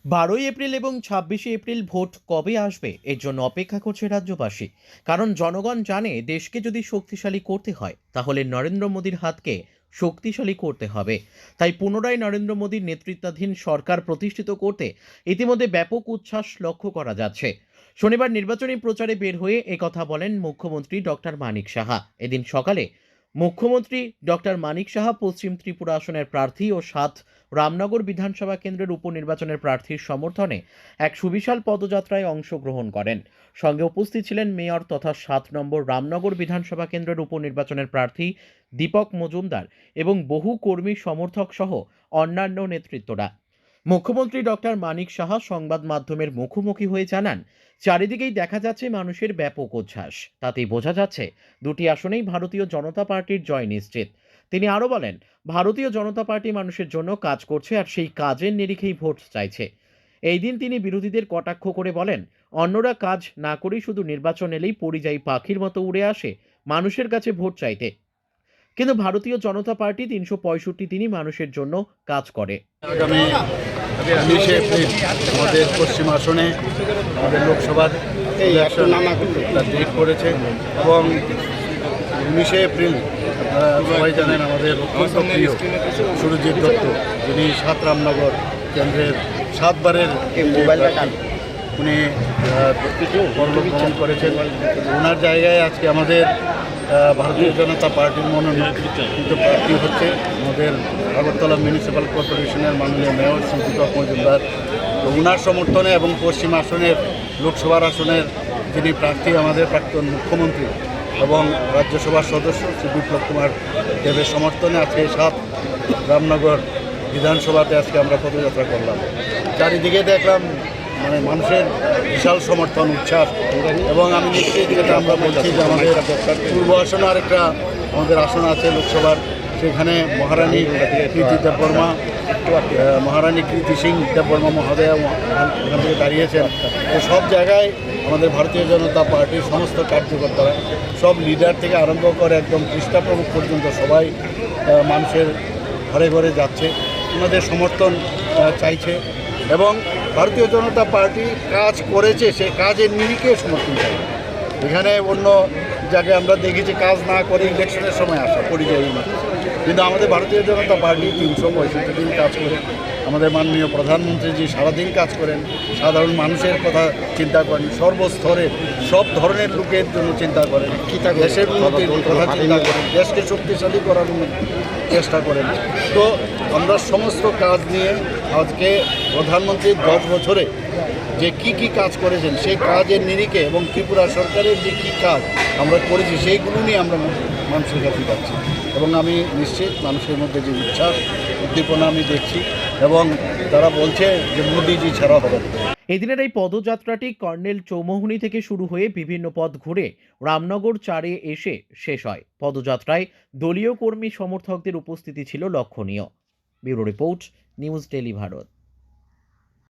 12 April এবং 26 April vote কবে আসবে এর জন্য অপেক্ষা করছে রাজ্যবাসী। কারণ জনগণ জানে দেশকে যদি শক্তিশালী করতে হয় তাহলে নরেন্দ্র মোদীর হাতকে শক্তিশালী করতে হবে। তাই পুনরায় নরেন্দ্র মোদীর নেতৃত্বাধীন সরকার প্রতিষ্ঠিত করতে ইতিমধ্যে ব্যাপক উচ্ছ্বাস লক্ষ্য করা যাচ্ছে। শনিবার নির্বাচনী প্রচারে বের হয়ে একথা বলেন মুখ্যমন্ত্রী ডক্টর মানিক সাহা। এদিন সকালে মুখ্যমন্ত্রী ডক্টর মানিক সাহা পশ্চিম ত্রিপুরা আসনের প্রার্থী ও ৭ রামনগর বিধানসভা কেন্দ্রের উপনির্বাচনের প্রার্থীর সমর্থনে এক সুবিশাল পদযাত্রায় অংশগ্রহণ করেন। সঙ্গে উপস্থিত ছিলেন মেয়র তথা ৭ নম্বর রামনগর বিধানসভা কেন্দ্রের উপনির্বাচনের প্রার্থী দীপক মজুমদার এবং বহু কর্মী সমর্থক সহ অন্যান্য নেতৃত্বরা। মুখ্যমন্ত্রী ডক্টর মানিক সাহা সংবাদ মাধ্যমের মুখোমুখি হয়ে জানান, চারিদিকেই দেখা যাচ্ছে মানুষের ব্যাপক উচ্ছ্বাস। তাতেই বোঝা যাচ্ছে দুটি আসনেই ভারতীয় জনতা পার্টির জয় নিশ্চিত। তিনি আরও বলেন, ভারতীয় জনতা পার্টি মানুষের জন্য কাজ করছে আর সেই কাজের নিরিখেই ভোট চাইছে। এই দিন তিনি বিরোধীদের কটাক্ষ করে বলেন, অন্যরা কাজ না করেই শুধু নির্বাচন এলেই পরিযায়ী পাখির মতো উড়ে আসে মানুষের কাছে ভোট চাইতে, কিন্তু ভারতীয় জনতা পার্টি ৩৬৫ দিনই মানুষের জন্য কাজ করে। আগামী 19 এপ্রিল আমাদের পশ্চিম আসনে আমাদের লোকসভার ডেট করেছে এবং 19 এপ্রিল সবাই জানেন আমাদের অত্যন্ত প্রিয় সুরজিৎ দত্ত, যিনি ৭ রামনগর কেন্দ্রের ৭বারের উনি পরলোক গমন করেছেন। ওনার জায়গায় আজকে আমাদের ভারতীয় জনতা পার্টির মনোনীত প্রার্থী হচ্ছে আমাদের আগরতলা মিউনিসিপ্যাল কর্পোরেশনের মাননীয় মেয়র শ্রী দীপক মজুমদার। তো ওনার সমর্থনে এবং পশ্চিম আসনের লোকসভার আসনের যিনি প্রার্থী আমাদের প্রাক্তন মুখ্যমন্ত্রী এবং রাজ্যসভার সদস্য শ্রী বিপ্লব কুমার দেবের সমর্থনে আজকে ৭ রামনগর বিধানসভাতে আজকে আমরা পদযাত্রা করলাম। চারিদিকে দেখলাম মানুষের বিশাল সমর্থন, উচ্ছ্বাস, এবং আমি নিশ্চিত যেটা আমরা বলছি যে আমাদের পূর্ব আসনে আরেকটা আমাদের আসন আছে লোকসভার, সেখানে মহারানী কৃতি দেববর্মা, মহারানী কৃতি সিং দেববর্মা মহোদয়া ওখান থেকে দাঁড়িয়েছেন। তো সব জায়গায় আমাদের ভারতীয় জনতা পার্টির সমস্ত কার্যকর্তারা, সব লিডার থেকে আরম্ভ করে একদম পৃষ্ঠা প্রমুখ পর্যন্ত সবাই মানুষের ঘরে ঘরে যাচ্ছে, ওনাদের সমর্থন চাইছে এবং ভারতীয় জনতা পার্টি কাজ করেছে সেই কাজের নিরিখে সমর্থন চাই। এখানে অন্য জায়গায় আমরা দেখেছি কাজ না করে ইলেকশনের সময় আসা পরিযায়ী, কিন্তু আমাদের ভারতীয় জনতা পার্টি ৩৬৫ দিন কাজ করে, আমাদের মাননীয় প্রধানমন্ত্রীজি সারাদিন কাজ করেন, সাধারণ মানুষের কথা চিন্তা করেন, সর্বস্তরের সব ধরনের লোকের জন্য চিন্তা করেন, দেশের উন্নতির কথা চিন্তা করেন, দেশকে শক্তিশালী করার চেষ্টা করেন। তো আমরা সমস্ত কাজ নিয়ে আজকে প্রধানমন্ত্রী ১০ বছরে যে কি কাজ করেছেন সেই কাজের নিরিখে এবং ত্রিপুরা সরকারের যে কী কাজ আমরা করেছি সেইগুলো নিয়ে আমরা মানুষের কাছে যাচ্ছি এবং আমি নিশ্চিত মানুষের মধ্যে যে উচ্ছ্বাস উদ্দীপনা আমি দেখছি এবং তারা বলছে যে মোদিজি ছাড়া হবে। এদিনের এই পদযাত্রাটি কর্নেল চৌমুহনী থেকে শুরু হয়ে বিভিন্ন পথ ঘুরে রামনগর ৪-এ এসে শেষ হয়। পদযাত্রায় দলীয় কর্মী সমর্থকদের উপস্থিতি ছিল লক্ষণীয়। Bureau report, news daily Bharat.